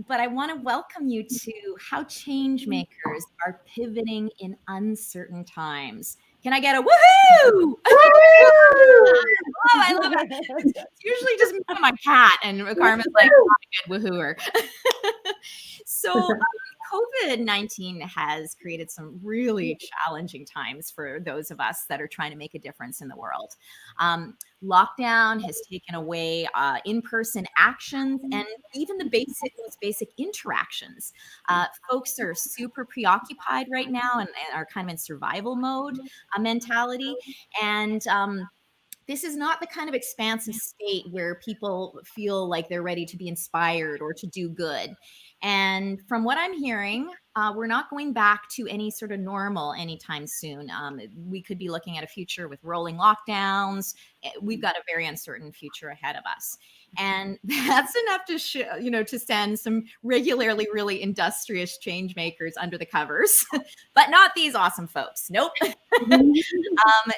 But I want to welcome you to how changemakers are pivoting in uncertain times. Can I get a woohoo? I love it. It's usually just me and my cat, and Carmen's like, not a good woohooer. So COVID-19 has created some really challenging times for those of us that are trying to make a difference in the world. Lockdown has taken away in-person actions and even the most basic interactions. Folks are super preoccupied right now and are kind of in survival mode mentality. And this is not the kind of expansive state where people feel like they're ready to be inspired or to do good. And from what I'm hearing, we're not going back to any sort of normal anytime soon. We could be looking at a future with rolling lockdowns. We've got a very uncertain future ahead of us. And that's enough to to send some regularly really industrious change makers under the covers, but not these awesome folks. Nope.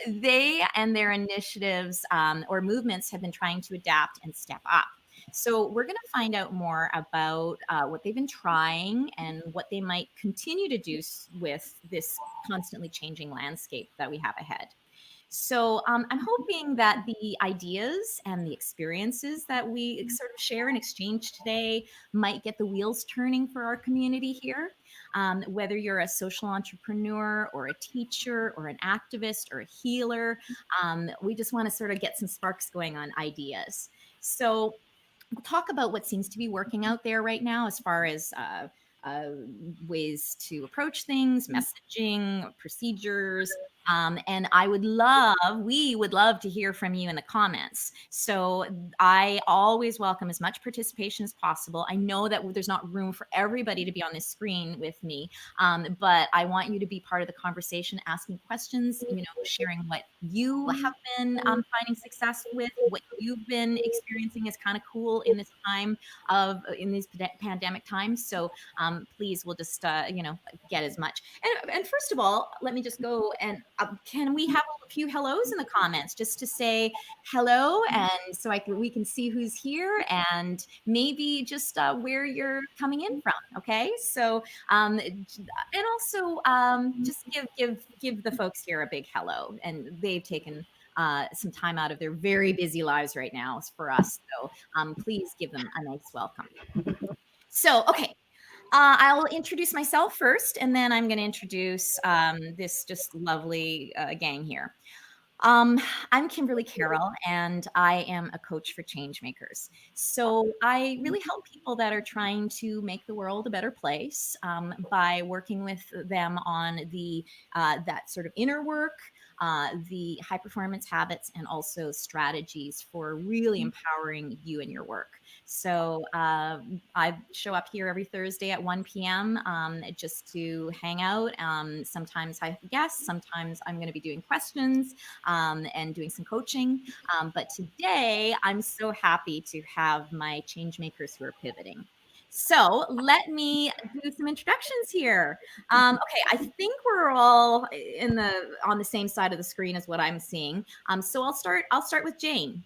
They and their initiatives or movements have been trying to adapt and step up. So we're going to find out more about what they've been trying and what they might continue to do with this constantly changing landscape that we have ahead. So I'm hoping that the ideas and the experiences that we sort of share and exchange today might get the wheels turning for our community here. Whether you're a social entrepreneur or a teacher or an activist or a healer, we just want to sort of get some sparks going on ideas. So we'll talk about what seems to be working out there right now as far as ways to approach things, messaging, procedures. And we would love to hear from you in the comments. So I always welcome as much participation as possible. I know that there's not room for everybody to be on this screen with me, but I want you to be part of the conversation, asking questions, sharing what you have been finding success with, what you've been experiencing is kind of cool in this time in these pandemic times. So please, we'll just, get as much. And first of all, let me just go and can we have a few hellos in the comments just to say hello, and so we can see who's here and maybe just where you're coming in from. Okay, so and also just give the folks here a big hello, and they've taken some time out of their very busy lives right now for us. So please give them a nice welcome. So, okay. I'll introduce myself first, and then I'm going to introduce this just lovely gang here. I'm Kimberly Carroll, and I am a coach for Changemakers. So I really help people that are trying to make the world a better place by working with them on that sort of inner work, the high performance habits, and also strategies for really empowering you in your work. So I show up here every Thursday at 1 p.m. Just to hang out. Sometimes I have guests. Sometimes I'm going to be doing questions and doing some coaching. But today I'm so happy to have my change makers who are pivoting. So let me do some introductions here. Okay, I think we're all on the same side of the screen as what I'm seeing. So I'll start with Jane.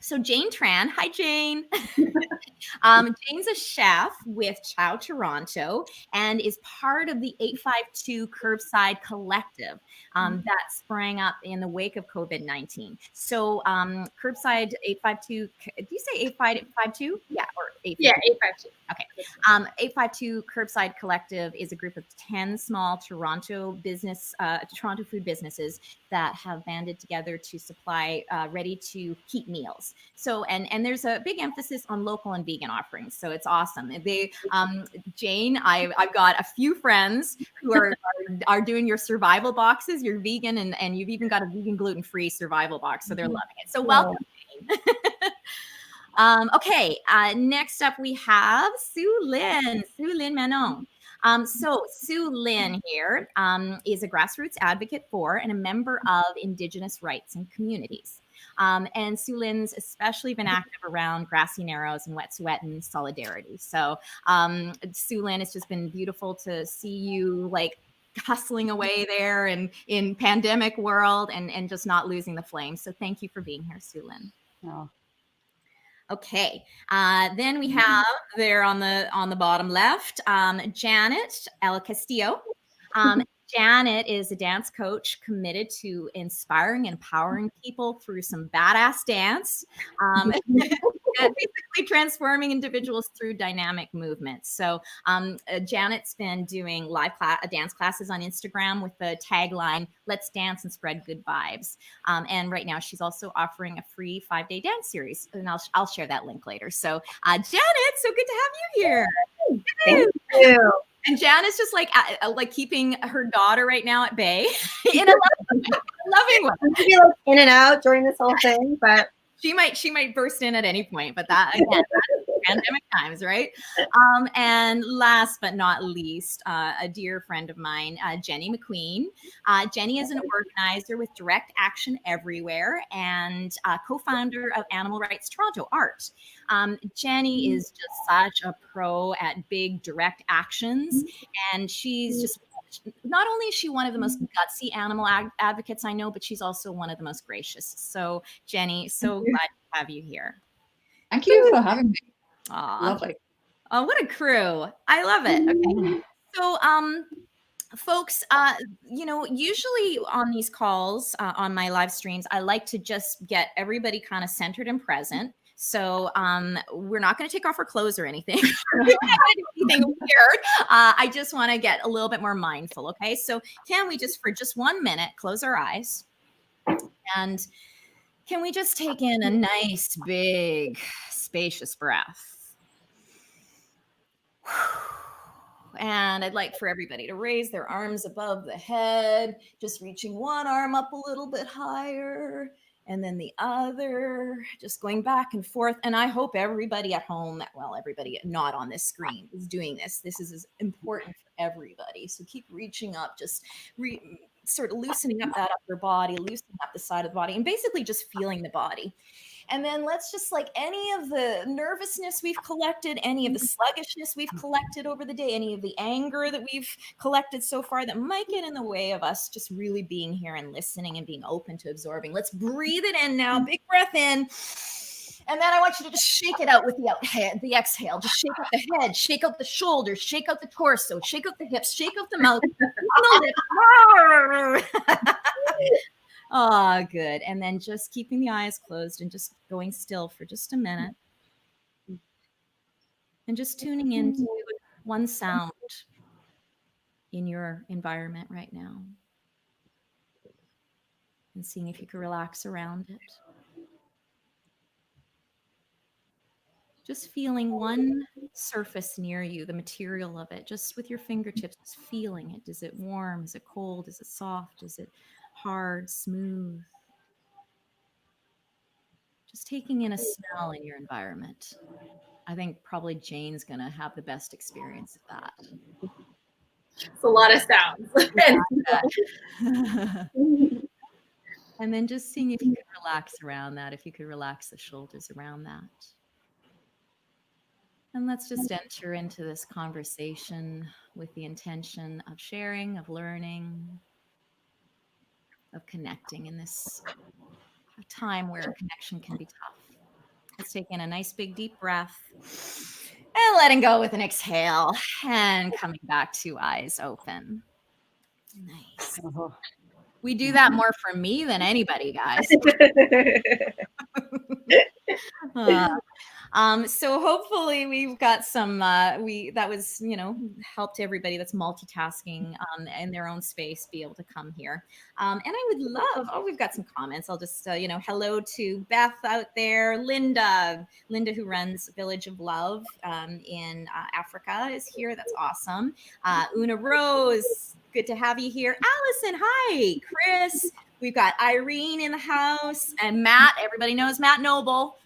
So Jane Tran, hi Jane. Jane's a chef with Chow Toronto and is part of the 852 Curbside Collective that sprang up in the wake of COVID-19. So Curbside 852, do you say 852? Yeah, or 852? Yeah, 852. Okay. 852 Curbside Collective is a group of 10 small Toronto food businesses that have banded together to supply ready-to-heat meals. So, and there's a big emphasis on local and vegan offerings. So it's awesome. Jane, I've got a few friends who are doing your survival boxes. You're vegan, and you've even got a vegan gluten-free survival box. So they're loving it. So welcome, Jane. Okay, next up we have Sue Lynn Manon. So Sue Lynn here is a grassroots advocate for and a member of Indigenous rights and communities. And Sue Lynn's especially been active around Grassy Narrows and Wet'suwet'en solidarity. So Sue Lynn, it's just been beautiful to see you like hustling away there and in pandemic world and just not losing the flame. So thank you for being here, Sue Lynn. Oh. Okay. Then we have there on the bottom left, Janet El Castillo. Janet is a dance coach committed to inspiring and empowering people through some badass dance. And basically transforming individuals through dynamic movements. So Janet's been doing live dance classes on Instagram with the tagline, "Let's dance and spread good vibes." And right now she's also offering a free 5-day dance series. And I'll share that link later. So Janet, so good to have you here. Thank you. And Janet's just like keeping her daughter right now at bay in a loving way. I'm gonna be like in and out during this whole thing, but she might burst in at any point, but that again, that's pandemic times, right? And last but not least, a dear friend of mine, Jenny McQueen. Jenny is an organizer with Direct Action Everywhere and co-founder of Animal Rights Toronto Art. Jenny is just such a pro at big direct actions, and she's just not only is she one of the most gutsy animal advocates I know, but she's also one of the most gracious. So Jenny, so glad to have you here. Thank you for having me. Aww. Lovely. Oh, what a crew. I love it. Okay. So, folks, usually on these calls, on my live streams, I like to just get everybody kind of centered and present. So we're not going to take off our clothes or anything. Anything weird. I just want to get a little bit more mindful. Okay. So can we just, for just 1 minute, close our eyes, and can we just take in a nice, big, spacious breath? And I'd like for everybody to raise their arms above the head, just reaching one arm up a little bit higher, and then the other, just going back and forth. And I hope everybody at home, well, everybody not on this screen is doing this. This is important for everybody. So keep reaching up, just sort of loosening up that upper body, loosening up the side of the body, and basically just feeling the body. And then let's just, like, any of the nervousness we've collected, any of the sluggishness we've collected over the day, any of the anger that we've collected so far that might get in the way of us just really being here and listening and being open to absorbing. Let's breathe it in now. Big breath in. And then I want you to just shake it out with the exhale. Just shake out the head, shake out the shoulders, shake out the torso, shake out the hips, shake out the mouth. Oh, good. And then just keeping the eyes closed and just going still for just a minute. And just tuning into one sound in your environment right now. And seeing if you can relax around it. Just feeling one surface near you, the material of it, just with your fingertips, just feeling it. Is it warm? Is it cold? Is it soft? Is it hard, smooth? Just taking in a smell in your environment. I think probably Jane's going to have the best experience of that. It's a lot of sounds. And then just seeing if you could relax around that, if you could relax the shoulders around that. And let's just enter into this conversation with the intention of sharing, of learning, of connecting in this time where connection can be tough. Let's take in a nice big deep breath and letting go with an exhale and coming back to eyes open. Nice. We do that more for me than anybody, guys. So hopefully we've got some, that was, helped everybody that's multitasking in their own space be able to come here. And I would love, we've got some comments. I'll just, hello to Beth out there, Linda who runs Village of Love in Africa is here. That's awesome. Una Rose, good to have you here. Allison, hi. Chris. We've got Irene in the house, and Matt. Everybody knows Matt Noble.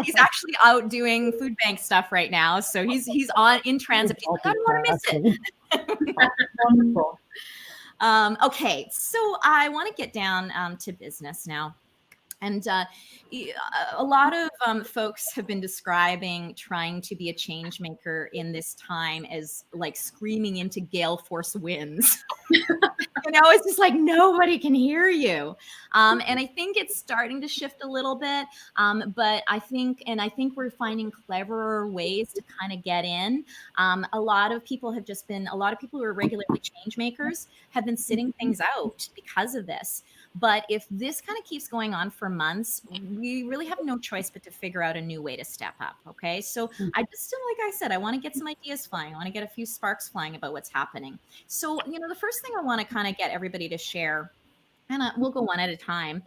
He's actually out doing food bank stuff right now, so he's in transit. He's like, I don't want to miss it. Wonderful. Okay, so I want to get down to business now. And a lot of folks have been describing trying to be a change maker in this time as like screaming into gale force winds. It's just like nobody can hear you. And I think it's starting to shift a little bit. But I think we're finding cleverer ways to kind of get in. A lot of people who are regularly change makers have been sitting things out because of this. But if this kind of keeps going on for months, we really have no choice but to figure out a new way to step up. Okay. So I just still, like I said, I want to get some ideas flying. I want to get a few sparks flying about what's happening. So, the first thing I want to kind of get everybody to share, and we'll go one at a time.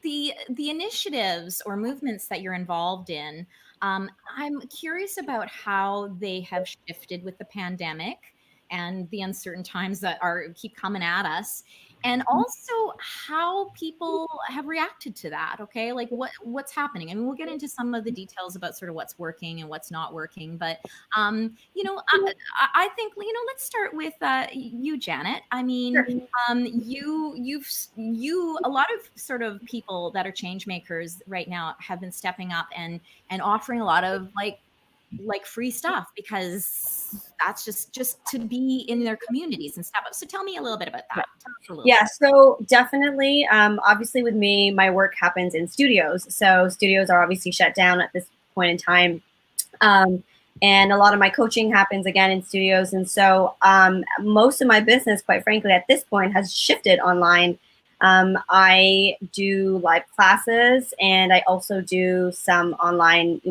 The initiatives or movements that you're involved in, I'm curious about how they have shifted with the pandemic and the uncertain times that keep coming at us, and also how people have reacted to that. Okay, like what's happening. I mean, we'll get into some of the details about sort of what's working and what's not working, but I think let's start with you, Janet. I mean, a lot of sort of people that are change makers right now have been stepping up and offering a lot of like free stuff, because that's just to be in their communities and stuff. So tell me a little bit about that. Yeah, so definitely, obviously with me, my work happens in studios. So studios are obviously shut down at this point in time. And a lot of my coaching happens again in studios. And so most of my business, quite frankly, at this point has shifted online. I do live classes, and I also do some online,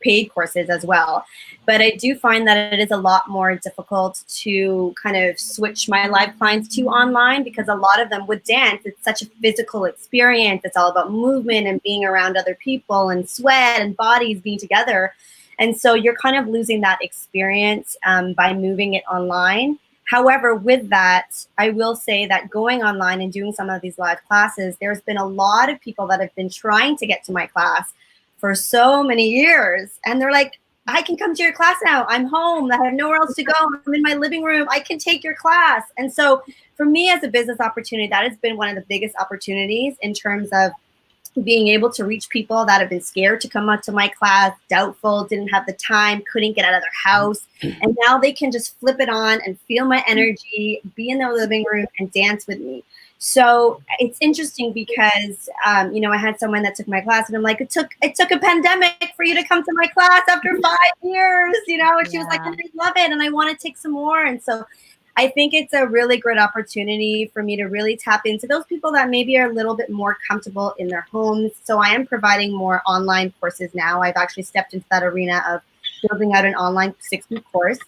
paid courses as well. But I do find that it is a lot more difficult to kind of switch my live clients to online, because a lot of them with dance, it's such a physical experience. It's all about movement and being around other people and sweat and bodies being together. And so you're kind of losing that experience by moving it online. However, with that, I will say that going online and doing some of these live classes, there's been a lot of people that have been trying to get to my class for so many years. And they're like, I can come to your class now. I'm home. I have nowhere else to go. I'm in my living room. I can take your class. And so for me as a business opportunity, that has been one of the biggest opportunities in terms of being able to reach people that have been scared to come up to my class, doubtful, didn't have the time, couldn't get out of their house. And now they can just flip it on and feel my energy, be in their living room and dance with me. So it's interesting because, I had someone that took my class, and I'm like, it took a pandemic for you to come to my class after 5 years, and she was like, I love it. And I want to take some more. And so I think it's a really great opportunity for me to really tap into those people that maybe are a little bit more comfortable in their homes. So I am providing more online courses now. I've actually stepped into that arena of building out an online 6-week course,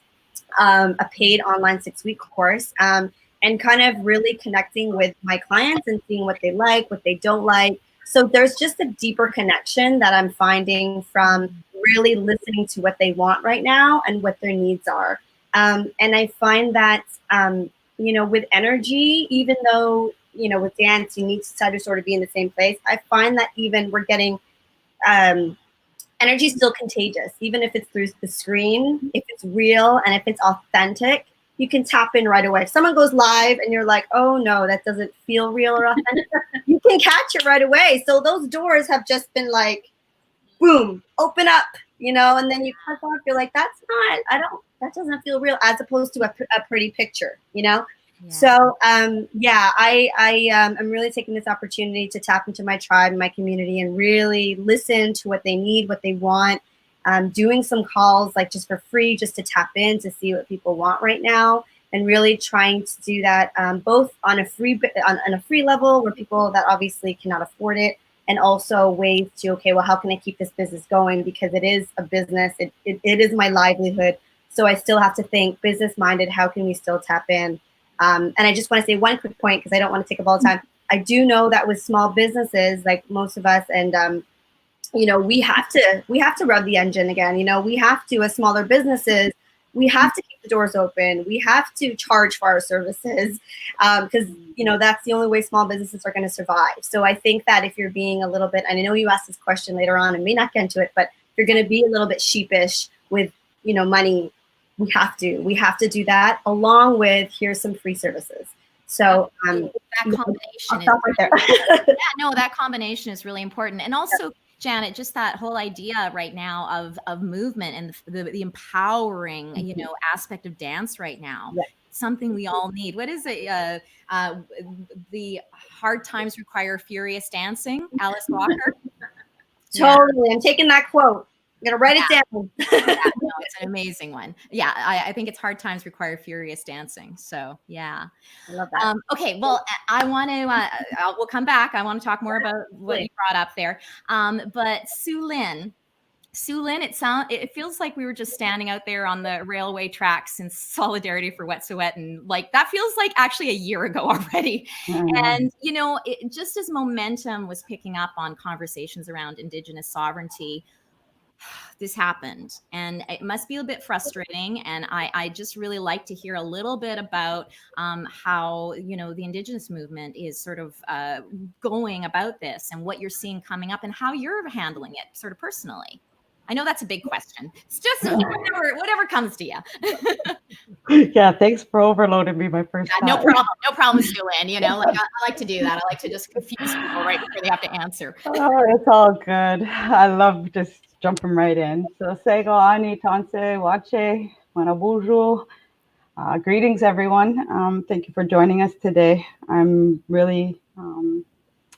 a paid online 6-week course, and kind of really connecting with my clients and seeing what they like, what they don't like. So there's just a deeper connection that I'm finding from really listening to what they want right now and what their needs are. And I find that, with energy, even though, with dance, you need to sort of be in the same place. I find that even we're getting energy is still contagious, even if it's through the screen, if it's real and if it's authentic, you can tap in right away. If someone goes live and you're like, oh no, that doesn't feel real or authentic, you can catch it right away. So those doors have just been like, boom, open up, and then you click off, you're like, that doesn't feel real, as opposed to a pretty picture, Yeah. So, I'm really taking this opportunity to tap into my tribe, my community, and really listen to what they need, what they want. Doing some calls, like just for free, just to tap in to see what people want right now, and really trying to do that both on a free level where people that obviously cannot afford it, and also ways to, okay, well, how can I keep this business going? Because it is a business, it is my livelihood. So I still have to think business-minded, how can we still tap in? And I just want to say one quick point, because I don't want to take up all the time. I do know that with small businesses, like most of us, and we have to rub the engine again. We have to, as smaller businesses, we have to keep the doors open. We have to charge for our services, because that's the only way small businesses are going to survive. So I think that if you're being a little bit, and I know you asked this question later on and may not get into it, but if you're going to be a little bit sheepish with money, we have to do that, along with here's some free services. So that combination I'll stop right there. that combination is really important. And also, Janet, just that whole idea right now of movement and the empowering, aspect of dance right now. Yeah. Something we all need. What is it? The hard times require furious dancing. Alice Walker. Totally. I'm taking that quote. I'm going to write it down. No, it's an amazing one. Yeah, I think it's hard times require furious dancing. So yeah. I love that. Okay, well, I want to, we'll come back. I want to talk more about what you brought up there. But Sue Lynn, it feels like we were just standing out there on the railway tracks in solidarity for Wet'suwet'en. Like that feels like actually a year ago already. And, just as momentum was picking up on conversations around Indigenous sovereignty, this happened, and it must be a bit frustrating. And I just really like to hear a little bit about how the Indigenous movement is sort of going about this, and what you're seeing coming up, and how you're handling it sort of personally. I know that's a big question. It's just whatever comes to you. Yeah, thanks for overloading me my first time. No problem, Sue Lynn. I like to do that. I like to just confuse people right before they have to answer. Oh, it's all good. I love just jumping right in. So, sego ani tanse wache manabuju. Greetings, everyone. Thank you for joining us today. I'm really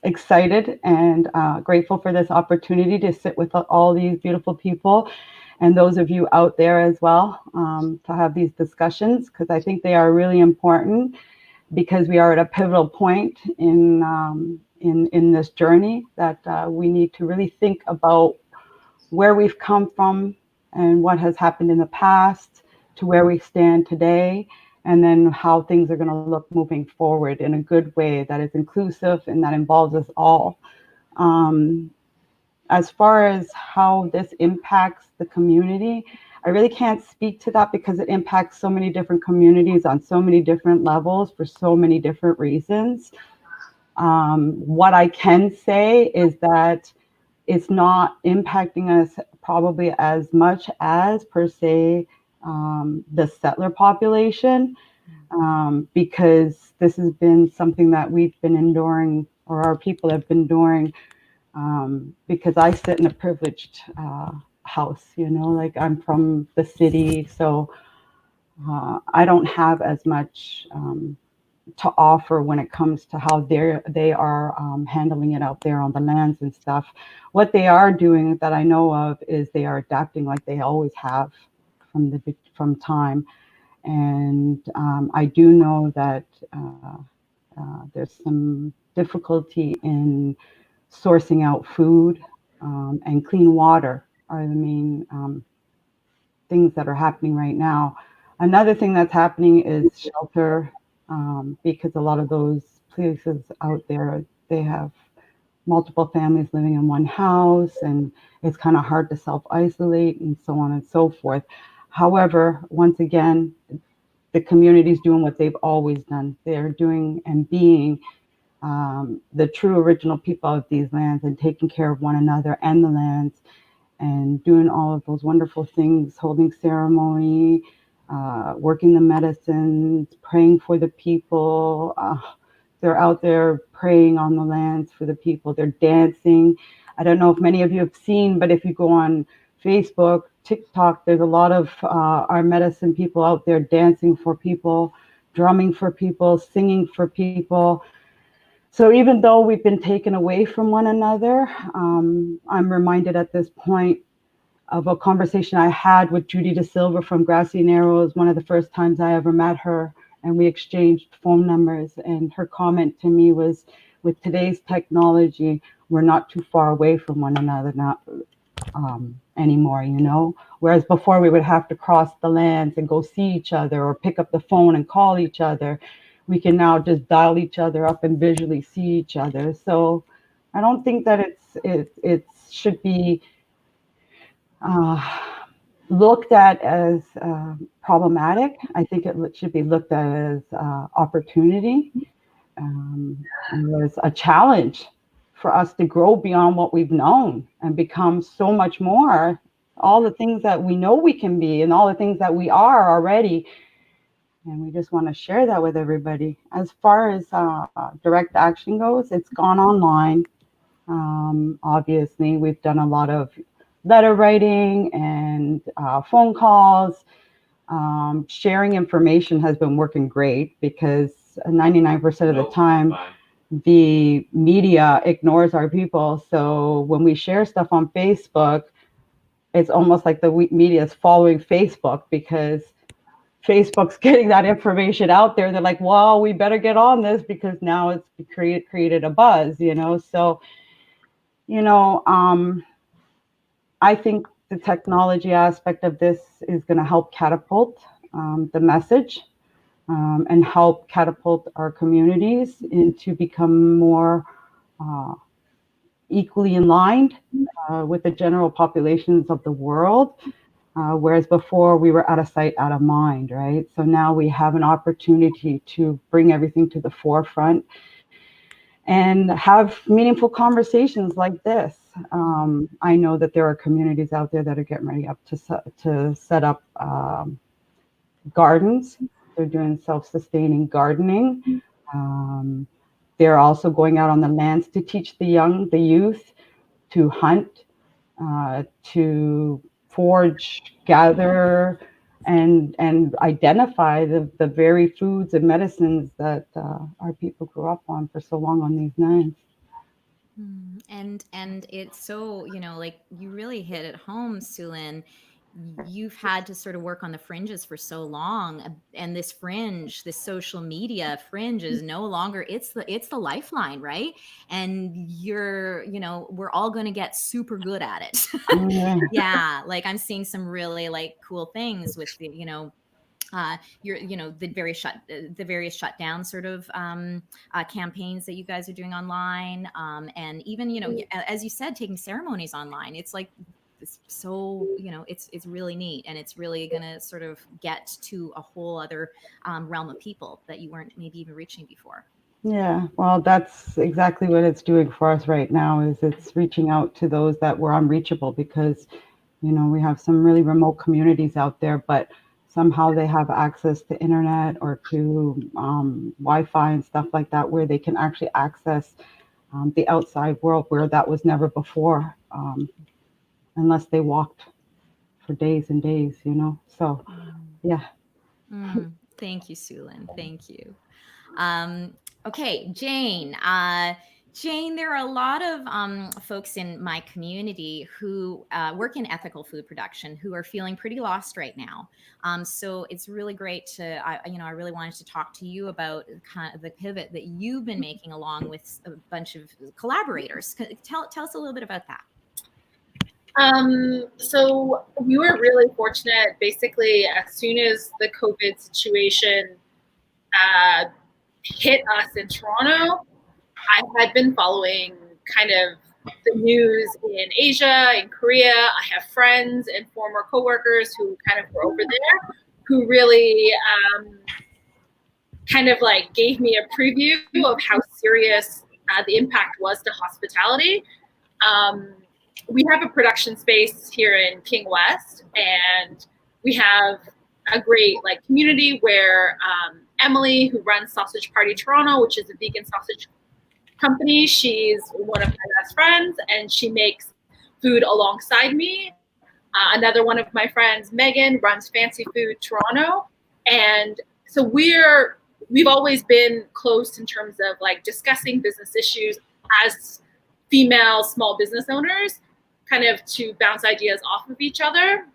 excited and grateful for this opportunity to sit with all these beautiful people, and those of you out there as well, to have these discussions, because I think they are really important, because we are at a pivotal point in this journey that we need to really think about where we've come from and what has happened in the past to where we stand today, and then how things are going to look moving forward in a good way that is inclusive and that involves us all. As far as how this impacts the community, I really can't speak to that because it impacts so many different communities on so many different levels for so many different reasons. What I can say is that it's not impacting us probably as much as, per se, the settler population, because this has been something that we've been enduring, or our people have been enduring, because I sit in a privileged house, like I'm from the city, so I don't have as much to offer when it comes to how they are handling it out there on the lands and stuff. What they are doing that I know of is they are adapting like they always have from time. And I do know that there's some difficulty in sourcing out food, and clean water are the main things that are happening right now. Another thing that's happening is shelter, because a lot of those places out there, they have multiple families living in one house, and it's kind of hard to self-isolate and so on and so forth. However, once again, the community is doing what they've always done. They're doing and being the true original people of these lands, and taking care of one another and the lands, and doing all of those wonderful things, holding ceremony, working the medicines, praying for the people. They're out there praying on the lands for the people. They're dancing. I don't know if many of you have seen, but if you go on Facebook, TikTok, there's a lot of our medicine people out there dancing for people, drumming for people, singing for people. So even though we've been taken away from one another, I'm reminded at this point of a conversation I had with Judy Da Silva from Grassy Narrows, one of the first times I ever met her, and we exchanged phone numbers. And her comment to me was, with today's technology, we're not too far away from one another now, anymore, whereas before we would have to cross the lands and go see each other, or pick up the phone and call each other. We can now just dial each other up and visually see each other. So I don't think that it should be looked at as problematic. I think it should be looked at as opportunity, and as a challenge for us to grow beyond what we've known and become so much more, all the things that we know we can be and all the things that we are already. And we just want to share that with everybody. As far as direct action goes, it's gone online. Obviously, we've done a lot of letter writing and phone calls. Sharing information has been working great because 99% of the time, the media ignores our people. So when we share stuff on Facebook, it's almost like the media is following Facebook because Facebook's getting that information out there. They're like, well, we better get on this because now it's created a buzz, you know? So, you know, I think the technology aspect of this is going to help catapult the message and help catapult our communities into become more equally aligned with the general populations of the world. Whereas before we were out of sight, out of mind, right? So now we have an opportunity to bring everything to the forefront and have meaningful conversations like this. I know that there are communities out there that are getting ready up to set up gardens. They're doing self-sustaining gardening. They're also going out on the lands to teach the youth to hunt, to forage, gather, and identify the very foods and medicines that our people grew up on for so long on these lands. And it's so, you know, like you really hit it home, Sulin. You've had to sort of work on the fringes for so long, and this fringe, this social media fringe, is no longer, it's the lifeline, right? And you're, you know, we're all going to get super good at it. Yeah. Yeah, like I'm seeing some really like cool things with the, you know, the various shutdown sort of campaigns that you guys are doing online, and even, you know, as you said, taking ceremonies online. It's like, so, you know, it's really neat, and it's really going to sort of get to a whole other realm of people that you weren't maybe even reaching before. Yeah, well, that's exactly what it's doing for us right now, is it's reaching out to those that were unreachable because, you know, we have some really remote communities out there, but somehow they have access to internet or to Wi-Fi and stuff like that, where they can actually access the outside world where that was never before, unless they walked for days and days, you know? So, yeah. Thank you, Sulin. Thank you. Okay, Jane. Jane, there are a lot of folks in my community who work in ethical food production who are feeling pretty lost right now. So it's really great to, I really wanted to talk to you about kind of the pivot that you've been making along with a bunch of collaborators. Tell us a little bit about that. So we were really fortunate. Basically, as soon as the COVID situation hit us in Toronto, I had been following kind of the news in Asia, in Korea. I have friends and former coworkers who kind of were over there, who really kind of like gave me a preview of how serious the impact was to hospitality. We have a production space here in King West, and we have a great like community where Emily, who runs Sausage Party Toronto, which is a vegan sausage company, she's one of my best friends, and she makes food alongside me. Another one of my friends, Megan, runs Fancy Food Toronto, and so we've always been close in terms of like discussing business issues as female small business owners, kind of to bounce ideas off of each other.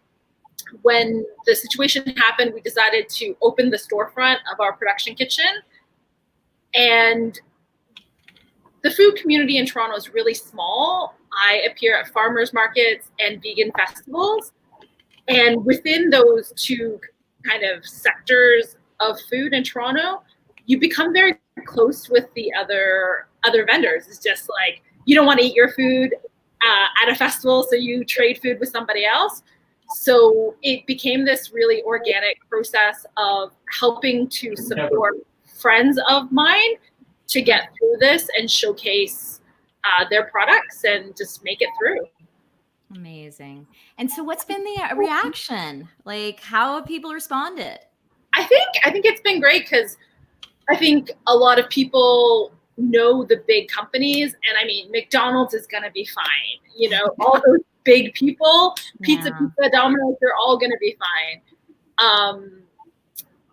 When the situation happened, we decided to open the storefront of our production kitchen. And the food community in Toronto is really small. I appear at farmers markets and vegan festivals. And within those two kind of sectors of food in Toronto, you become very close with the other vendors. It's just like, you don't want to eat your food at a festival, so you trade food with somebody else. So it became this really organic process of helping to support friends of mine to get through this and showcase their products and just make it through. Amazing. And so what's been the reaction? Like, how have people responded? I think it's been great, because I think a lot of people know the big companies, and I mean, McDonald's is going to be fine. You know, all those big people, Pizza, Domino's, they're all going to be fine.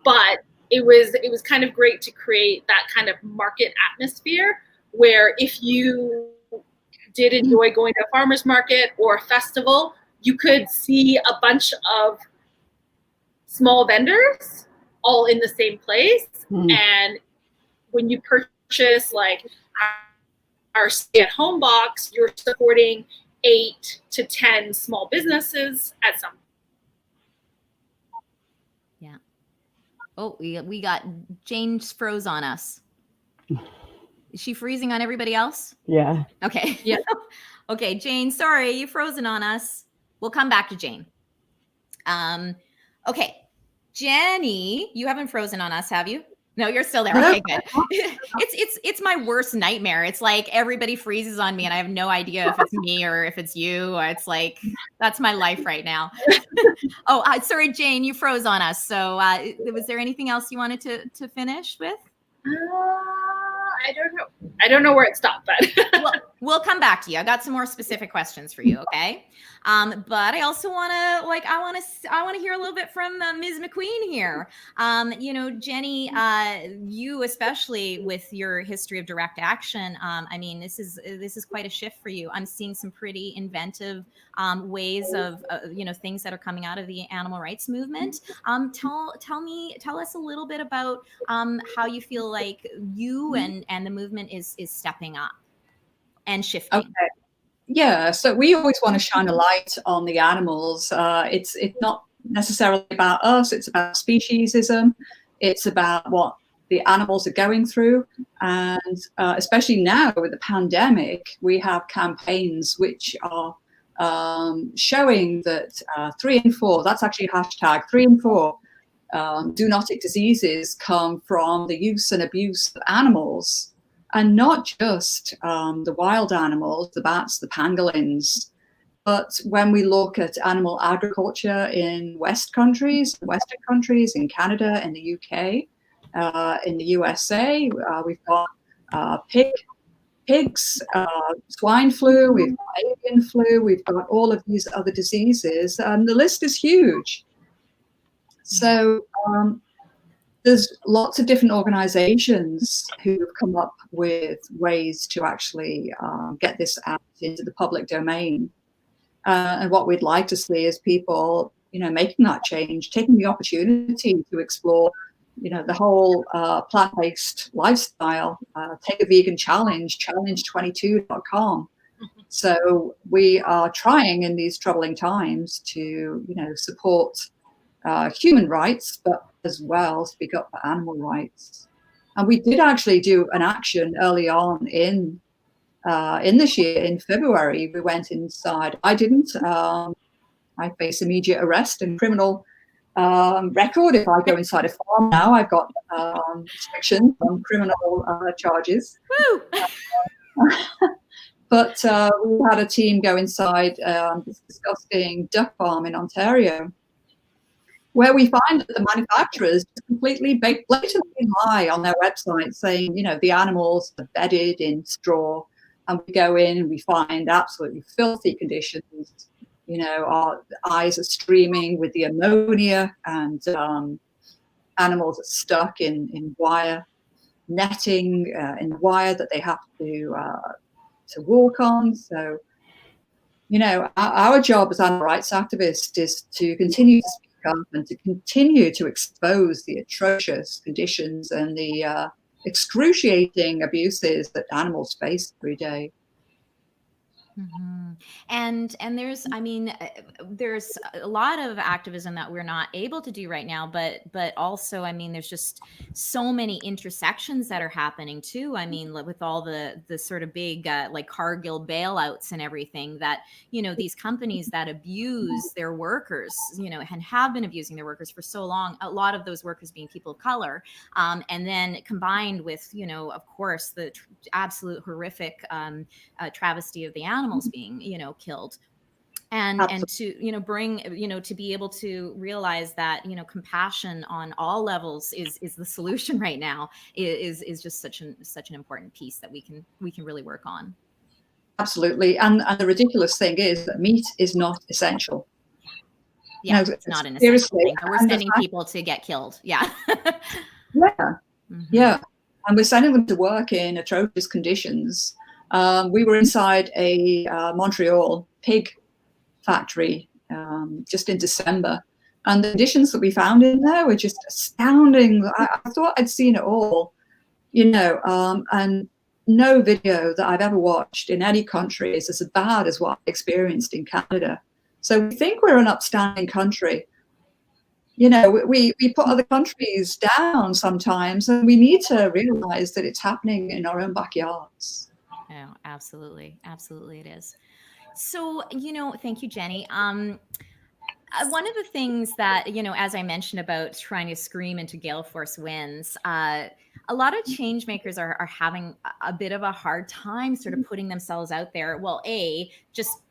But it was kind of great to create that kind of market atmosphere where if you did enjoy going to a farmer's market or a festival, you could see a bunch of small vendors all in the same place. And when you purchase like our stay-at-home box, you're supporting 8 to 10 small businesses at some. Yeah. Oh, we got Jane's froze on us. Is she freezing on everybody else? Yeah. Okay. Yeah. Okay, Jane, sorry, you frozen on us. We'll come back to Jane. Okay. Jenny, you haven't frozen on us, have you? No, you're still there. Okay, good. It's my worst nightmare. It's like everybody freezes on me and I have no idea if it's me or if it's you. Or it's like, that's my life right now. Oh, sorry, Jane, you froze on us. So was there anything else you wanted to finish with? I don't know. I don't know where it stopped, but we'll come back to you. I got some more specific questions for you, okay? But I also want to hear a little bit from Ms. McQueen here. You know, Jenny, you especially with your history of direct action. I mean, this is quite a shift for you. I'm seeing some pretty inventive ways of you know, things that are coming out of the animal rights movement. Tell us a little bit about how you feel like you and the movement is stepping up and shifting. Okay. Yeah, so we always want to shine a light on the animals. It's not necessarily about us, it's about speciesism. It's about what the animals are going through. And especially now with the pandemic, we have campaigns which are showing that 3 in 4, that's actually hashtag 3 in 4, zoonotic diseases come from the use and abuse of animals. And not just the wild animals, the bats, the pangolins, but when we look at animal agriculture in Western countries, in Canada, in the UK, in the USA, we've got pigs, swine flu, we've got avian flu, we've got all of these other diseases, and the list is huge. So there's lots of different organizations who have come up with ways to actually get this out into the public domain. And what we'd like to see is people, you know, making that change, taking the opportunity to explore, you know, the whole plant-based lifestyle. Take a vegan challenge, challenge22.com. So we are trying in these troubling times to, you know, support human rights, but as well speak up for animal rights. And we did actually do an action early on in this year, in February. We went inside. I didn't. I face immediate arrest and criminal record if I go inside a farm now. I've got restrictions on criminal charges. But we had a team go inside this disgusting duck farm in Ontario, where we find that the manufacturers completely blatantly lie on their website saying, you know, the animals are bedded in straw, and we go in and we find absolutely filthy conditions. You know, our eyes are streaming with the ammonia, and animals are stuck in wire netting, in wire that they have to walk on. So, you know, our job as animal rights activists is to continue to speak up and to continue to expose the atrocious conditions and the excruciating abuses that animals face every day. Mm-hmm. And there's, I mean, there's a lot of activism that we're not able to do right now, but also, I mean, there's just so many intersections that are happening too. I mean, with all the sort of big like Cargill bailouts and everything, that, you know, these companies that abuse their workers, you know, and have been abusing their workers for so long, a lot of those workers being people of color, and then combined with, you know, of course, the absolute horrific travesty of the animals being, you know, killed. and to bring to be able to realize that compassion on all levels is the solution right now, is just such an important piece that we can really work on. Absolutely. And the ridiculous thing is that meat is not essential. Yeah, it's not an essential thing, but we're sending people to get killed. Yeah. Yeah. And we're sending them to work in atrocious conditions. We were inside a Montreal pig factory just in December, and the conditions that we found in there were just astounding. I thought I'd seen it all, and no video that I've ever watched in any country is as bad as what I experienced in Canada. So we think we're an upstanding country. We put other countries down sometimes, and we need to realize that it's happening in our own backyards. Oh, absolutely. Absolutely it is. So, thank you, Jenny. One of the things that, as I mentioned about trying to scream into gale force winds, a lot of change makers are having a bit of a hard time sort of putting themselves out there. Well, just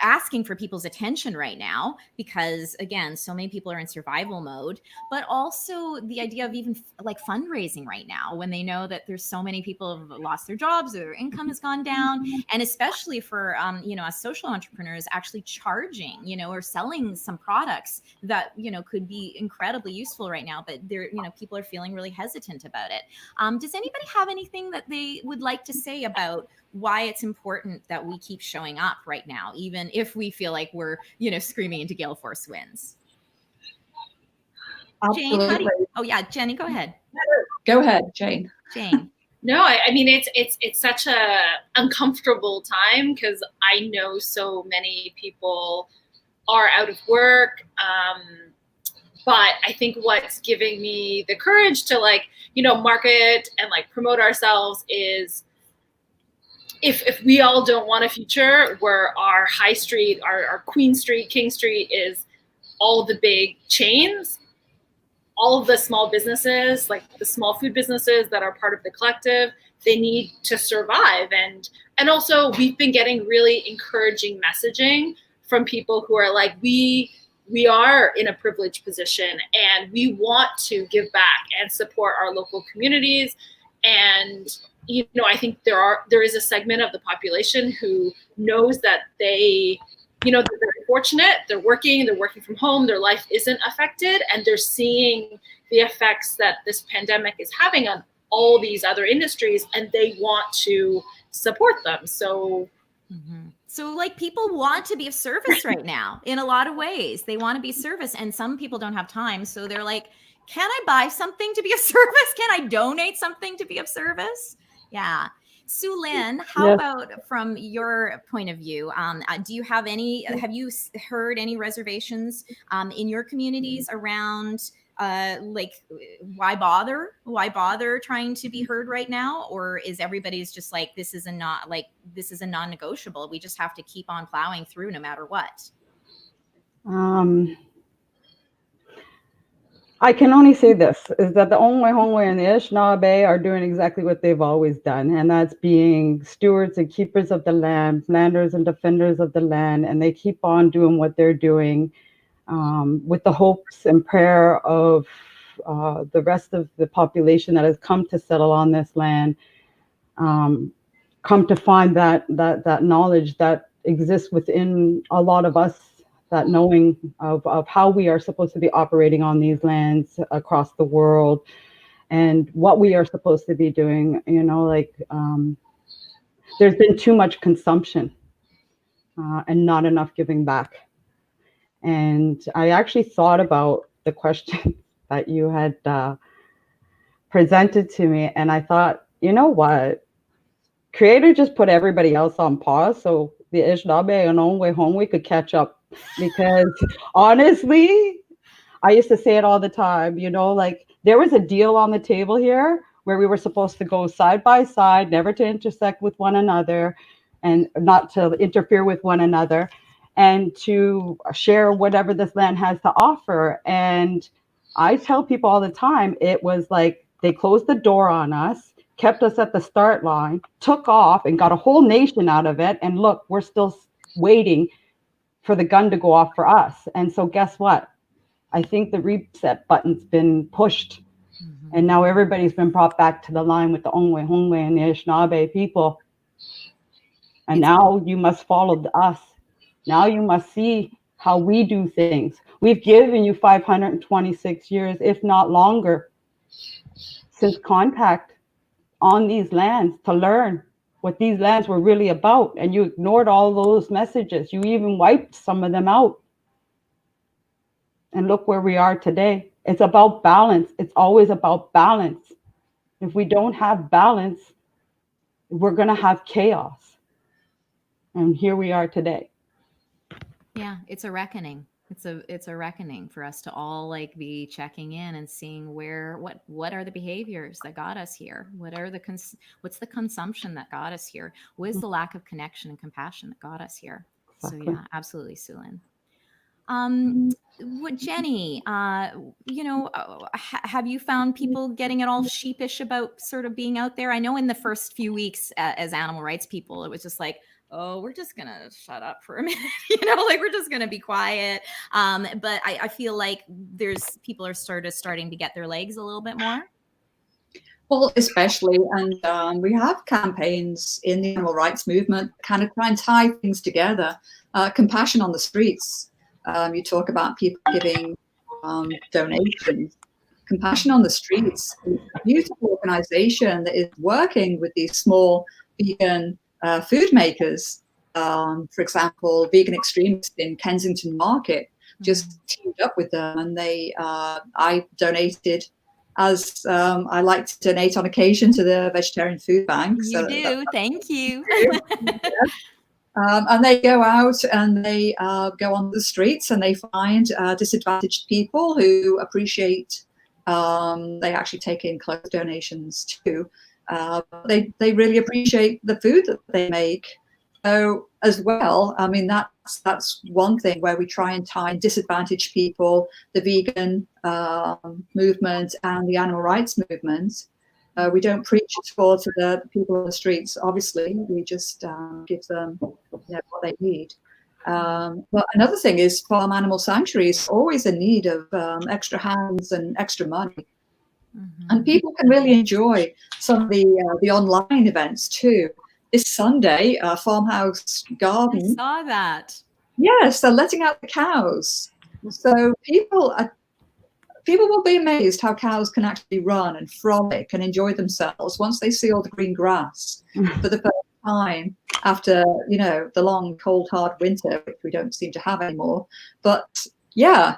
asking for people's attention right now, because again, so many people are in survival mode, but also the idea of even like fundraising right now, when they know that there's so many people have lost their jobs or their income has gone down. And especially for, as social entrepreneurs, actually charging, or selling some products that, could be incredibly useful right now, but they're, people are feeling really hesitant about it. Does anybody have anything that they would like to say about why it's important that we keep showing up right now, even if we feel like we're, screaming into gale force winds? Absolutely. Jane, Jenny, go ahead. Go ahead, Jane. No, I mean, it's such a uncomfortable time, because I know so many people are out of work. But I think what's giving me the courage to market and promote ourselves is, if we all don't want a future where our high street, our Queen Street, King Street is all the big chains, all of the small businesses, like the small food businesses that are part of the collective, they need to survive. And also we've been getting really encouraging messaging from people who are like, we are in a privileged position and we want to give back and support our local communities. And I think there is a segment of the population who knows that they're very fortunate. They're working from home. Their life isn't affected, and they're seeing the effects that this pandemic is having on all these other industries, and they want to support them. So, So people want to be of service right now in a lot of ways. They want to be of service, and some people don't have time. So they're like, can I buy something to be of service? Can I donate something to be of service? Yeah. Sue Lynn, how about from your point of view? Do you have you heard any reservations in your communities around why bother trying to be heard right now? Or is everybody's just like, this is a non-negotiable. We just have to keep on plowing through no matter what? I can only say this, is that the Ongwe and the Anishinaabe are doing exactly what they've always done, and that's being stewards and keepers of the land, landers and defenders of the land, and they keep on doing what they're doing with the hopes and prayer of the rest of the population that has come to settle on this land, come to find that knowledge that exists within a lot of us, that knowing of how we are supposed to be operating on these lands across the world and what we are supposed to be doing. There's been too much consumption and not enough giving back. And I actually thought about the question that you had presented to me, and I thought, you know what? Creator just put everybody else on pause so the Anishinaabe and Ongwe could catch up. Because honestly, I used to say it all the time, there was a deal on the table here where we were supposed to go side by side, never to intersect with one another and not to interfere with one another, and to share whatever this land has to offer. And I tell people all the time, it was like they closed the door on us, kept us at the start line, took off and got a whole nation out of it. And look, we're still waiting for the gun to go off for us. And so guess what? I think the reset button's been pushed. And now everybody's been brought back to the line with the Ongwe, Hongwe, and the Anishinaabe people. And now you must follow us. Now you must see how we do things. We've given you 526 years, if not longer, since contact on these lands to learn what these lands were really about. And you ignored all those messages. You even wiped some of them out. And look where we are today. It's about balance. It's always about balance. If we don't have balance, we're going to have chaos. And here we are today. Yeah, it's a reckoning. It's a reckoning for us to all like be checking in and seeing what are the behaviors that got us here? What's the consumption that got us here? What is the lack of connection and compassion that got us here? Exactly. So yeah, absolutely, Sulin. Jenny, have you found people getting at all sheepish about sort of being out there? I know in the first few weeks as animal rights people, it was just like, oh, we're just going to shut up for a minute, like we're just going to be quiet. But I feel like people are starting to get their legs a little bit more. Well, especially, and we have campaigns in the animal rights movement kind of try and tie things together. Compassion on the streets. You talk about people giving donations. Compassion on the Streets is a beautiful organization that is working with these small vegan food makers. For example, Vegan Extremists in Kensington Market just teamed up with them, and I donated, as I like to donate on occasion, to the Vegetarian Food Bank. Thank you. And they go out and they go on the streets and they find disadvantaged people who appreciate, they actually take in clothes donations too. They really appreciate the food that they make. So as well, I mean, that's one thing where we try and tie disadvantaged people, the vegan movement and the animal rights movement. We don't preach it for to the people on the streets, obviously. We just give them what they need. But another thing is farm animal sanctuaries always in need of extra hands and extra money. And people can really enjoy some of the online events too. This Sunday, Farmhouse Garden. I saw that. Yes, they're letting out the cows. So people will be amazed how cows can actually run and frolic and enjoy themselves once they see all the green grass for the first time after, the long, cold, hard winter, which we don't seem to have anymore. But yeah,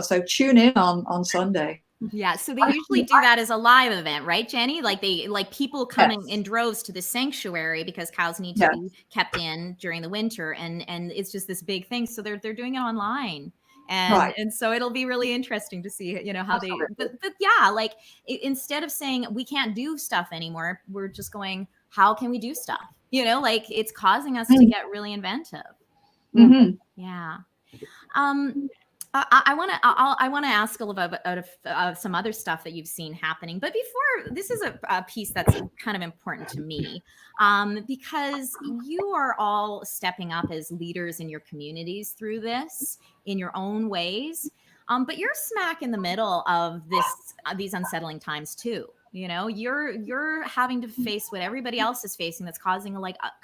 so tune in on Sunday. Yeah, so they usually do that as a live event, right, Jenny? Like people coming in droves to the sanctuary because cows need to be kept in during the winter, and it's just this big thing. So they're doing it online. And so it'll be really interesting to see, how they, but yeah, like instead of saying we can't do stuff anymore, we're just going, how can we do stuff? Like it's causing us to get really inventive. Yeah. I want to ask a little bit of some other stuff that you've seen happening, but before, this is a piece that's kind of important to me, because you are all stepping up as leaders in your communities through this in your own ways, but you're smack in the middle of these unsettling times too. You're having to face what everybody else is facing that's causing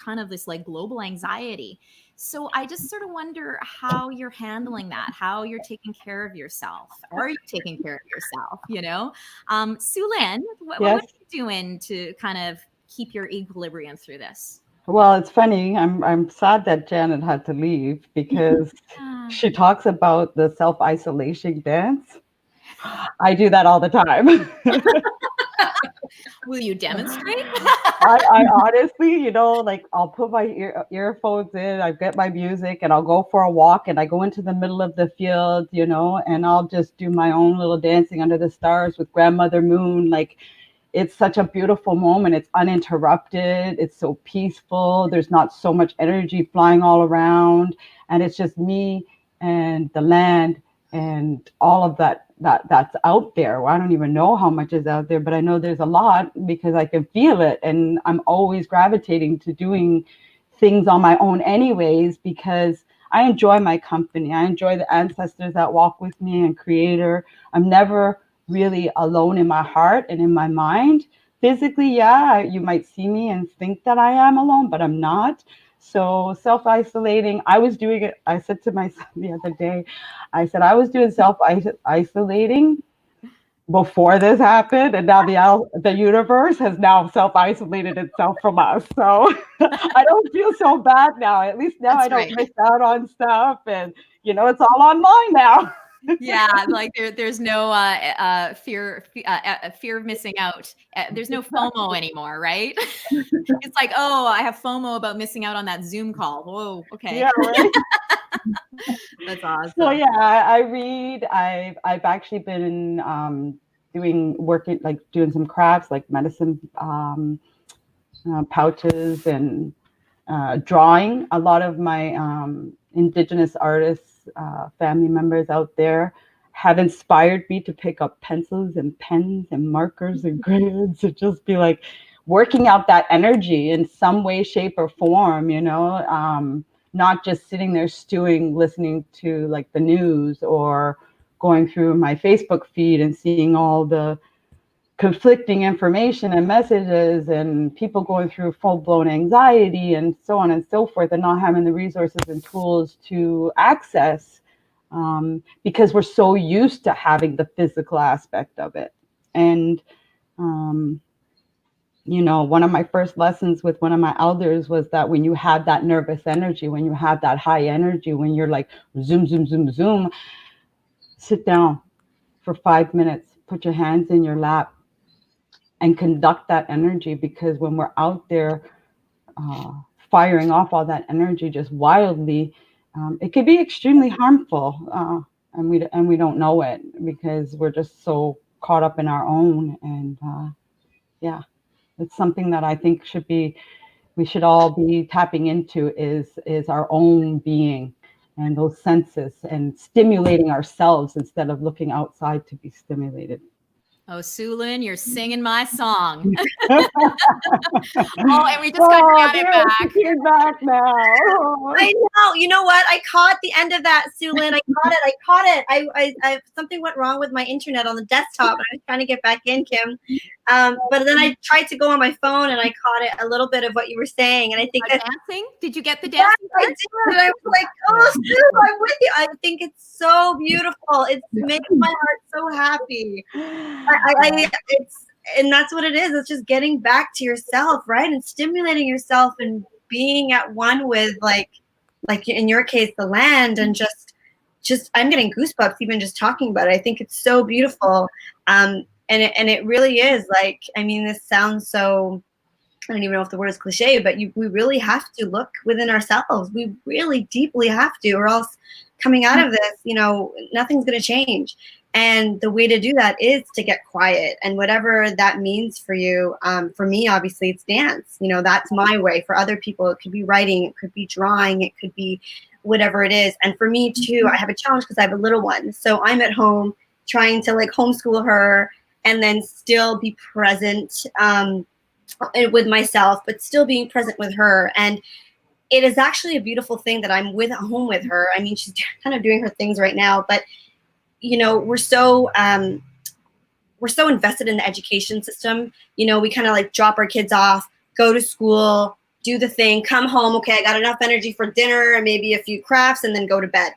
kind of this global anxiety. So I just sort of wonder how you're handling that, how you're taking care of yourself. Are you taking care of yourself? Sulin, what are you doing to kind of keep your equilibrium through this? Well, it's funny. I'm sad that Janet had to leave because she talks about the self-isolation dance. I do that all the time. Will you demonstrate? I honestly, I'll put my earphones in, I get my music, and I'll go for a walk, and I go into the middle of the field, and I'll just do my own little dancing under the stars with Grandmother Moon. It's such a beautiful moment. It's uninterrupted. It's so peaceful. There's not so much energy flying all around, and it's just me and the land and all of that's out there. Well, I don't even know how much is out there, but I know there's a lot because I can feel it. And I'm always gravitating to doing things on my own anyways, because I enjoy my company. I enjoy the ancestors that walk with me and Creator. I'm never really alone in my heart and in my mind. Physically, yeah, you might see me and think that I am alone, but I'm not. So self-isolating, I was doing it. I said to myself the other day, I said I was doing self-isolating before this happened, and now the universe has now self-isolated itself from us. So I don't feel so bad now. At least now That's I don't right. miss out on stuff, and it's all online now. Yeah, like there's no fear of missing out. There's no FOMO anymore, right? It's like, oh, I have FOMO about missing out on that Zoom call. Whoa, okay. Yeah, right. That's awesome. So yeah, I read. I've actually been doing some crafts like medicine pouches and drawing. A lot of my Indigenous artists, family members out there have inspired me to pick up pencils and pens and markers and crayons and just be like working out that energy in some way, shape, or form, not just sitting there stewing, listening to like the news or going through my Facebook feed and seeing all the conflicting information and messages and people going through full-blown anxiety and so on and so forth, and not having the resources and tools to access because we're so used to having the physical aspect of it. And one of my first lessons with one of my elders was that when you have that nervous energy, when you have that high energy, when you're like zoom, zoom, zoom, zoom, sit down for 5 minutes, put your hands in your lap and conduct that energy, because when we're out there firing off all that energy just wildly, it could be extremely harmful, and we don't know it because we're just so caught up in our own. And yeah, it's something that I think we should all be tapping into is our own being and those senses and stimulating ourselves instead of looking outside to be stimulated. Oh, Sulin, you're singing my song. Oh, and we just got Janet back. You're back now. I know. You know what? I caught the end of that, Sulin. I caught it. I something went wrong with my internet on the desktop. I was trying to get back in, Kim. But then I tried to go on my phone and I caught it, a little bit of what you were saying. And I think that dancing. Did you get the dancing? I did. And I was like, oh, Sue, I'm with you. I think it's so beautiful. It makes my heart so happy. And that's what it is. It's just getting back to yourself, right? And stimulating yourself and being at one with like in your case, the land, and just I'm getting goosebumps even just talking about it. I think it's so beautiful. And it really is like, I mean, this sounds so, I don't even know if the word is cliche, but we really have to look within ourselves. We really deeply have to, or else coming out of this, nothing's going to change. And the way to do that is to get quiet, and whatever that means for you. For me, obviously, it's dance. That's my way. For other people, it could be writing, it could be drawing, it could be whatever it is. And for me too, I have a challenge because I have a little one. So I'm at home trying to like homeschool her and then still be present with myself, but still being present with her. And it is actually a beautiful thing that I'm at home with her. I mean, she's kind of doing her things right now, but we're so invested in the education system. We kind of like drop our kids off, go to school, do the thing, come home. Okay, I got enough energy for dinner and maybe a few crafts, and then go to bed.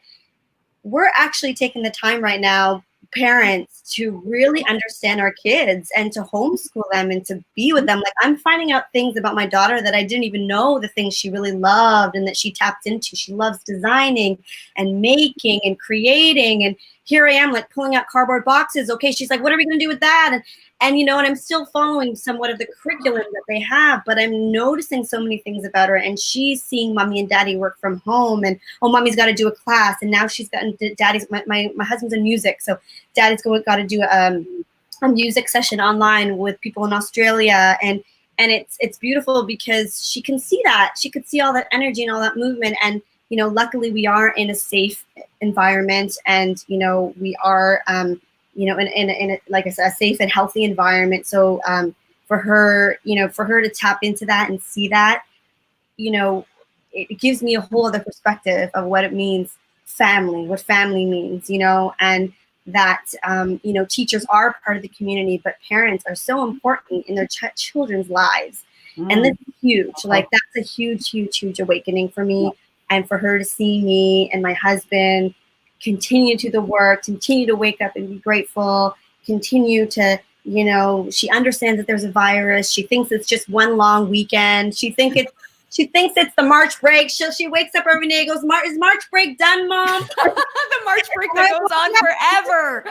We're actually taking the time right now, parents, to really understand our kids and to homeschool them and to be with them. Like, I'm finding out things about my daughter that I didn't even know, the things she really loved and that she tapped into. She loves designing and making and creating. And here I am, like, pulling out cardboard boxes. Okay, she's like, what are we going to do with that? And and I'm still following somewhat of the curriculum that they have, but I'm noticing so many things about her. And she's seeing mommy and daddy work from home, and mommy's got to do a class, and now she's gotten daddy's. My husband's in music, so daddy's got to do a music session online with people in Australia, and it's beautiful because she can see that. She could see all that energy and all that movement, and luckily we are in a safe environment, and we are in a, like I said, a safe and healthy environment. So for her to tap into that and see that, it gives me a whole other perspective of what it means, family, what family means, and that, teachers are part of the community, but parents are so important in their children's lives. And this is huge. Like, that's a huge, huge, huge awakening for me, and for her to see me and my husband continue to the work, continue to wake up and be grateful, continue to, she understands that there's a virus. She thinks it's just one long weekend. She thinks it's the March break. She wakes up every day and goes, is March break done, Mom? The March break that goes on forever.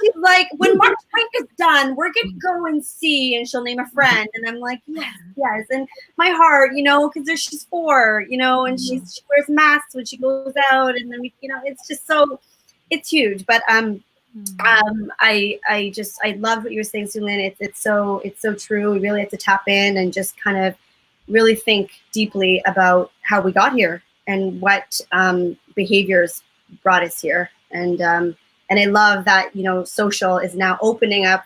She's like, when March break is done, we're going to go and see, and she'll name a friend. And I'm like, yes. And my heart, because she's 4, and she wears masks when she goes out. And then, it's just it's huge. But I love what you were saying, Sulin. It's so true. We really have to tap in and just kind of really think deeply about how we got here and what behaviors brought us here. And I love that, social is now opening up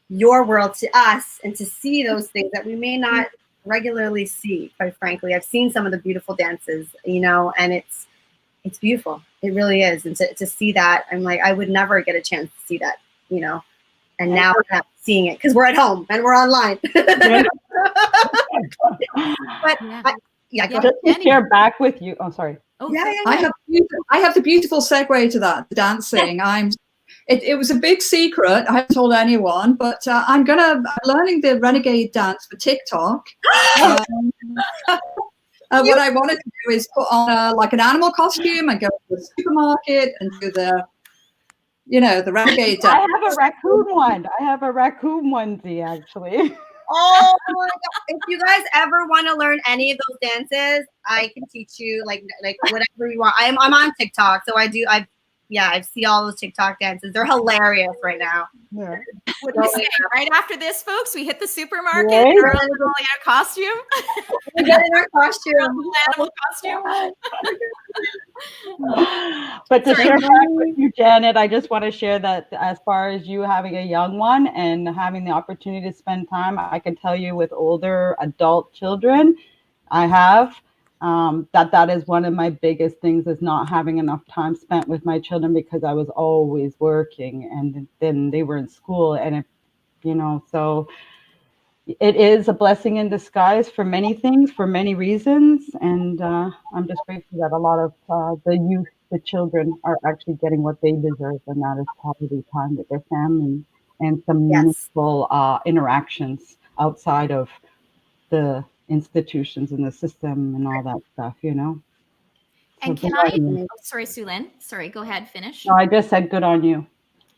your world to us and to see those things that we may not regularly see, quite frankly. I've seen some of the beautiful dances, and it's beautiful. It really is. And to see that, I'm like, I would never get a chance to see that, and now I'm seeing it because we're at home and we're online. But just share back with you. Oh, sorry. Oh, yeah. I have the beautiful segue to that, the dancing. It was a big secret. I haven't told anyone, but I'm learning the renegade dance for TikTok. What I wanted to do is put on like an animal costume and go to the supermarket and do the renegade dance. I have a raccoon one. I have a raccoon onesie, actually. Oh my God. If you guys ever want to learn any of those dances, I can teach you like whatever you want. I'm on TikTok, so I see all those TikTok dances. They're hilarious right now. Yeah. What do you say? Right after this, folks, we hit the supermarket. Right? We're all in our costume. We get in our costume. Animal costume. But to share back with you, Janet, I just want to share that as far as you having a young one and having the opportunity to spend time, I can tell you with older adult children, I have that is one of my biggest things, is not having enough time spent with my children because I was always working, and then they were in school, and so it is a blessing in disguise for many things, for many reasons. And I'm just grateful that a lot of the youth, the children, are actually getting what they deserve, and that is quality time with their family and some meaningful interactions outside of the institutions and the system and all that stuff, And So can I, sorry, Sulin. Sorry, go ahead, finish. No, I just said good on you.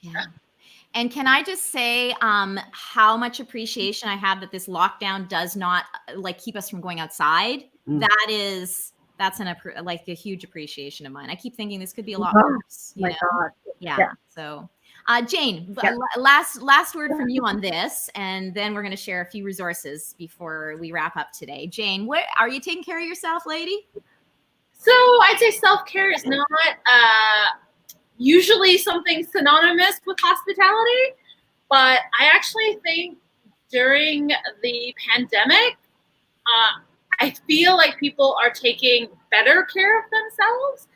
Yeah. And can I just say how much appreciation I have that this lockdown does not keep us from going outside. That's a huge appreciation of mine. I keep thinking this could be a lot worse. My God. Yeah. So Jane, last word from you on this, and then we're going to share a few resources before we wrap up today. Jane, what are you taking care of yourself, lady? So I'd say self-care is not usually something synonymous with hospitality, but I actually think during the pandemic, I feel like people are taking better care of themselves.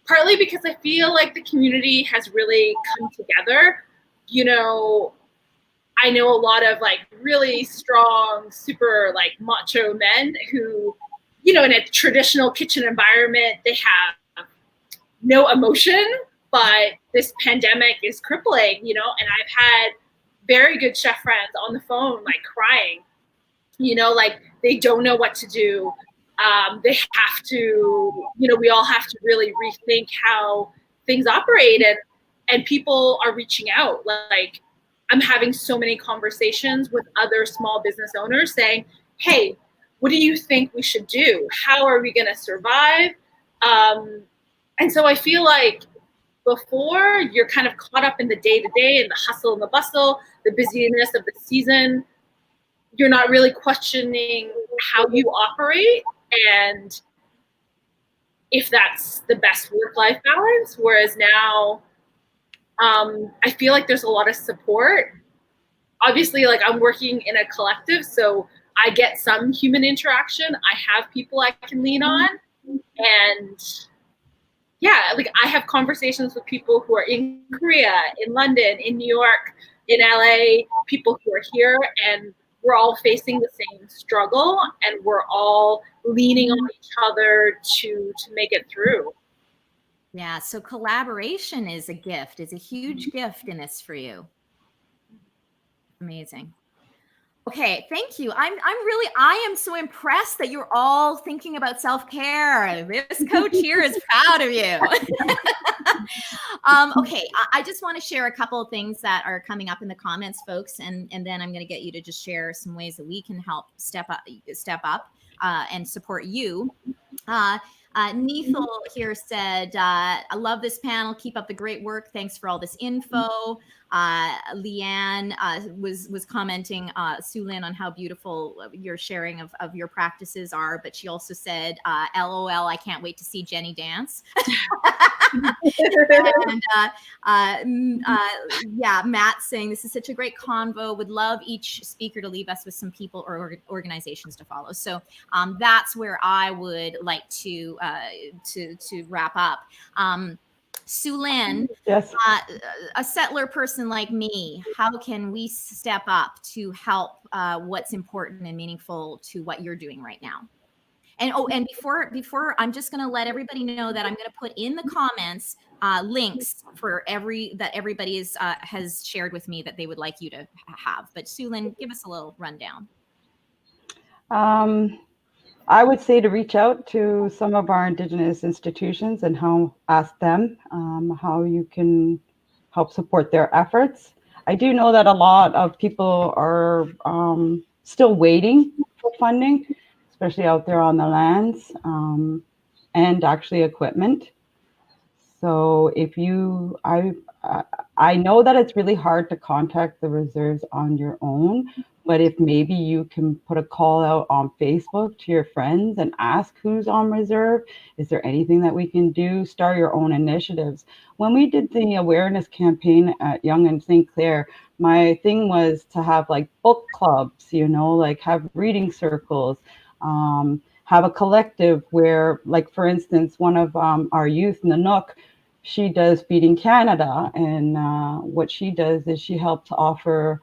Partly because I feel like the community has really come together. I know a lot of really strong, super macho men who, in a traditional kitchen environment, they have no emotion, but this pandemic is crippling, and I've had very good chef friends on the phone, crying, they don't know what to do. They have to, we all have to really rethink how things operate, and people are reaching out. I'm having so many conversations with other small business owners saying, hey, what do you think we should do? How are we going to survive? And so I feel like before, you're kind of caught up in the day-to-day and the hustle and the bustle, the busyness of the season. You're not really questioning how you operate and if that's the best work-life balance. Whereas now, I feel like there's a lot of support. Obviously, I'm working in a collective, so I get some human interaction. I have people I can lean on. And yeah, like I have conversations with people who are in Korea, in London, in New York, in LA, people who are here, and we're all facing the same struggle, and we're all leaning on each other to make it through. Yeah, so collaboration is a gift, is a huge gift in this for you. Amazing. Okay, thank you. I am so impressed that you're all thinking about self-care. This coach here is proud of you. Okay, I just want to share a couple of things that are coming up in the comments, folks, and then I'm going to get you to just share some ways that we can help step up and support you. Nethel here said, I love this panel. Keep up the great work. Thanks for all this info. Leanne was commenting, Sue Lynn, on how beautiful your sharing of your practices are. But she also said, LOL, I can't wait to see Jenny dance. And yeah, Matt saying, this is such a great convo. Would love each speaker to leave us with some people or organizations to follow. So that's where I would like to wrap up. Sue Lynn, yes. A settler person like me, how can we step up to help what's important and meaningful to what you're doing right now? And and before I'm just going to let everybody know that I'm going to put in the comments links for everybody has shared with me that they would like you to have. But Sue Lynn, give us a little rundown. I would say to reach out to some of our Indigenous institutions and ask them how you can help support their efforts. I do know that a lot of people are still waiting for funding, especially out there on the lands, and actually equipment. So I know that it's really hard to contact the reserves on your own, but if maybe you can put a call out on Facebook to your friends and ask who's on reserve, is there anything that we can do? Start your own initiatives. When we did the awareness campaign at Yonge and St. Clair, my thing was to have like book clubs, like have reading circles, have a collective where, like, for instance, one of our youth, Nanook, she does Feeding Canada, and what she does is she helps offer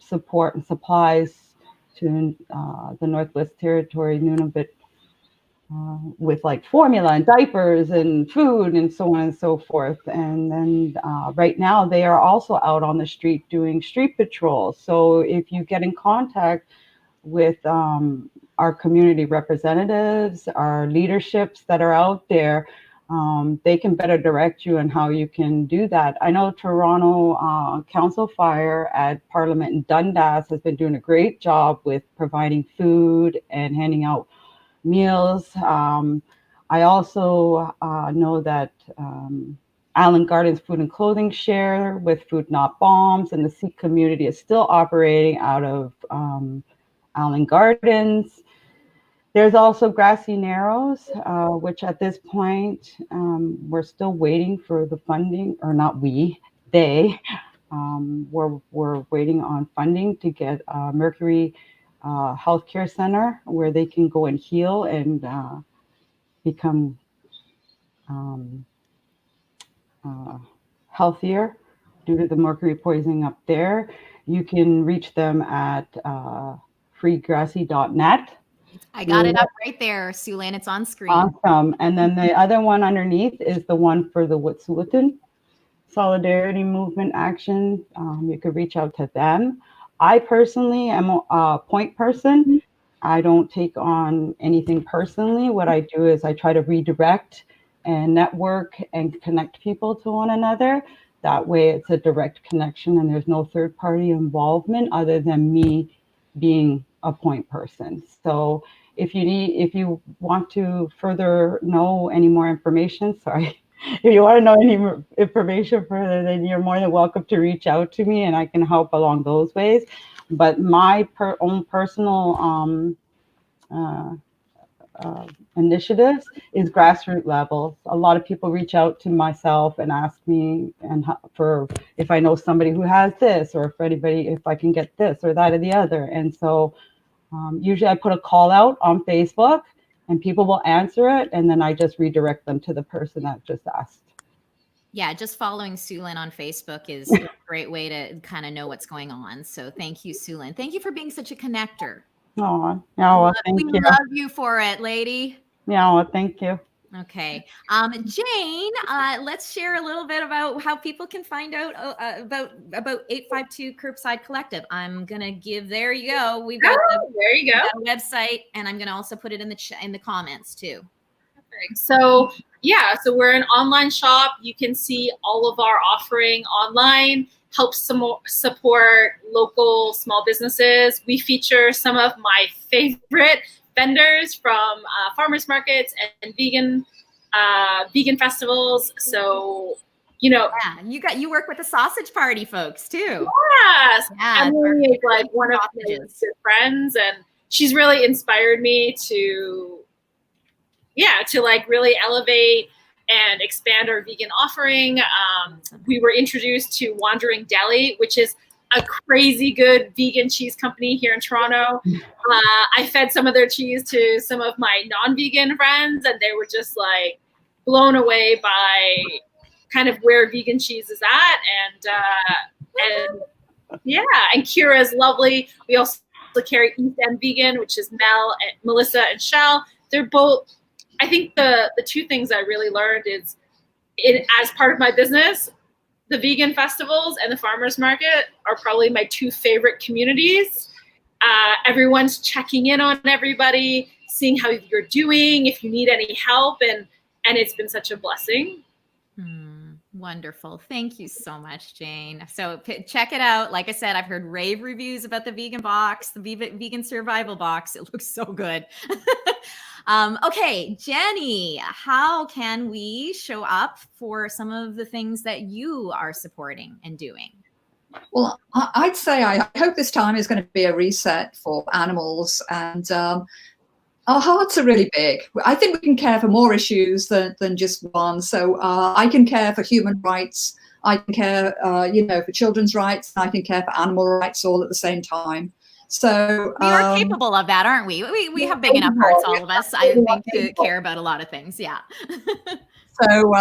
support and supplies to the Northwest Territory, Nunavut, with like formula and diapers and food and so on and so forth. And then right now they are also out on the street doing street patrols. So if you get in contact with our community representatives, our leaderships that are out there, they can better direct you on how you can do that. I know Toronto Council Fire at Parliament in Dundas has been doing a great job with providing food and handing out meals. I also know that Allen Gardens Food and Clothing share with Food Not Bombs, and the Sikh community is still operating out of Allen Gardens. There's also Grassy Narrows, which at this point, we're still waiting for the funding, or not we, they. We're waiting on funding to get Mercury Healthcare Center where they can go and heal and become healthier due to the mercury poisoning up there. You can reach them at freegrassy.net. I got it up right there, Sue Lynn. It's on screen. Awesome. And then the other one underneath is the one for the Wet'suwet'en Solidarity Movement Action. You could reach out to them. I personally am a point person. I don't take on anything personally. What I do is I try to redirect and network and connect people to one another. That way it's a direct connection and there's no third party involvement other than me being a point person. So if you want to further know any more information, if you want to know any information further, then you're more than welcome to reach out to me and I can help along those ways. But my own personal initiatives is grassroots level. A lot of people reach out to myself and ask me for if I know somebody who has this, or if I can get this or that or the other. And so Usually I put a call out on Facebook and people will answer it. And then I just redirect them to the person that just asked. Yeah, just following Sulin on Facebook is a great way to kind of know what's going on. So thank you, Sulin. Thank you for being such a connector. Oh, yeah, well, thank you. We love you for it, lady. Yeah, well, thank you. Okay. Jane, let's share a little bit about how people can find out about 852 Curbside Collective. I'm going to give, there you go. We've got there you go. A website, and I'm going to also put it in the comments too. Perfect. So yeah, so we're an online shop. You can see all of our offering online, help support local small businesses. We feature some of my favorite vendors from farmers markets and vegan festivals. So, you know, yeah, you work with the sausage party folks too. Yes, yeah, Emily is like one of my good friends, and she's really inspired me to like really elevate and expand our vegan offering. We were introduced to Wandering Deli, which is a crazy good vegan cheese company here in Toronto. I fed some of their cheese to some of my non-vegan friends, and they were just like blown away by kind of where vegan cheese is at. And Kira's lovely. We also carry East End Vegan, which is Melissa and Shell. They're both, I think the two things I really learned is as part of my business, the vegan festivals and the farmers market are probably my two favorite communities. Everyone's checking in on everybody, seeing how you're doing, if you need any help, and it's been such a blessing. Wonderful. Thank you so much, Jane. So check it out. Like I said, I've heard rave reviews about the vegan box, the vegan survival box. It looks so good. Okay, Jenny, how can we show up for some of the things that you are supporting and doing? Well, I'd say I hope this time is going to be a reset for animals, and our hearts are really big. I think we can care for more issues than just one. So I can care for human rights. I can care, for children's rights. I can care for animal rights all at the same time. So we are capable of that, aren't we? We have big enough hearts, all of us, I think, to care about a lot of things. Yeah. So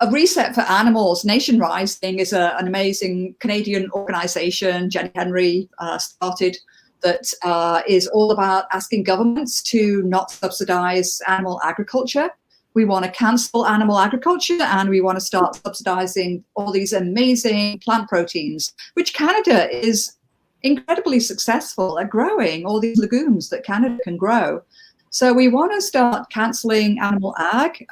a reset for animals. Nation Rising is an amazing Canadian organization. Jenny Henry started, that is all about asking governments to not subsidize animal agriculture. We want to cancel animal agriculture, and we want to start subsidizing all these amazing plant proteins, which Canada is incredibly successful at growing, all these legumes that Canada can grow. So we want to start canceling animal ag.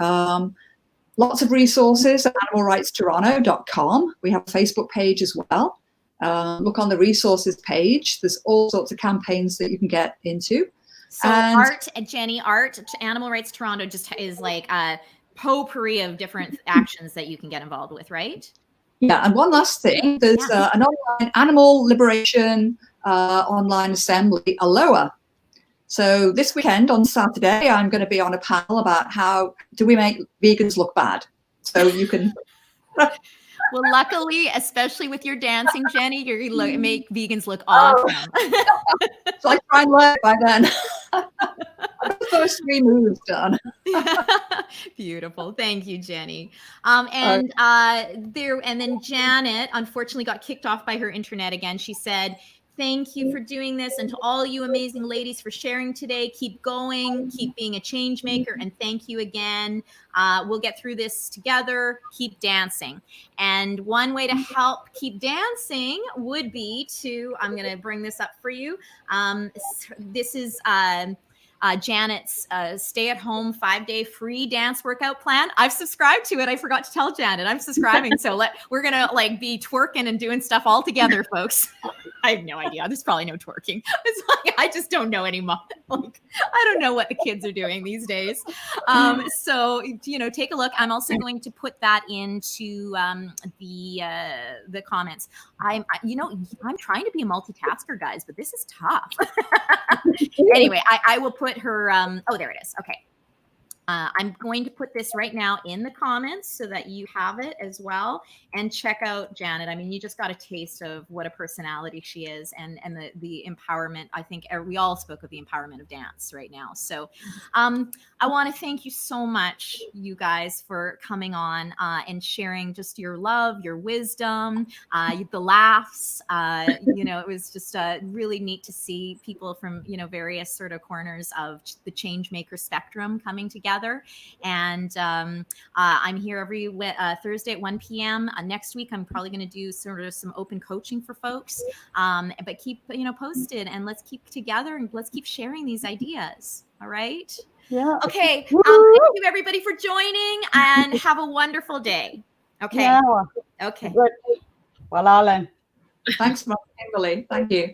Lots of resources at animalrightstoronto.com. We have a Facebook page as well. Look on the resources page. There's all sorts of campaigns that you can get into. So Animal Rights Toronto just is like a potpourri of different actions that you can get involved with, right? Yeah, and one last thing, there's an online animal liberation online assembly, Aloha. So this weekend on Saturday, I'm going to be on a panel about how do we make vegans look bad. So you can... Well, luckily, especially with your dancing, Jenny, you make vegans look awesome. So I try and learn by then. The first 3 moves done. Beautiful. Thank you, Jenny. And then Janet unfortunately got kicked off by her internet again. She said, "Thank you for doing this, and to all you amazing ladies for sharing today. Keep going, keep being a change maker, and thank you again. We'll get through this together. Keep dancing." And one way to help keep dancing would be to, I'm going to bring this up for you. This is Janet's stay-at-home 5-day free dance workout plan. I've subscribed to it. I forgot to tell Janet I'm subscribing. So we're gonna be twerking and doing stuff all together, folks. I have no idea. There's probably no twerking. It's like I just don't know anymore. I don't know what the kids are doing these days. So take a look. I'm also going to put that into the comments. I'm trying to be a multitasker, guys, but this is tough. Anyway, I will put her. Oh, there it is. Okay. I'm going to put this right now in the comments so that you have it as well. And check out Janet. I mean, you just got a taste of what a personality she is, and the empowerment. I think we all spoke of the empowerment of dance right now. So I want to thank you so much, you guys, for coming on and sharing just your love, your wisdom, the laughs. It was just really neat to see people from, various sort of corners of the change maker spectrum coming together. And I'm here every Thursday at 1 p.m. Next week, I'm probably going to do sort of some open coaching for folks. But keep, posted, and let's keep together, and let's keep sharing these ideas. All right. Yeah. Okay. Thank you, everybody, for joining, and have a wonderful day. Okay. Yeah. Okay. Good. Well, Alan. Thanks, Kimberly. Thank you.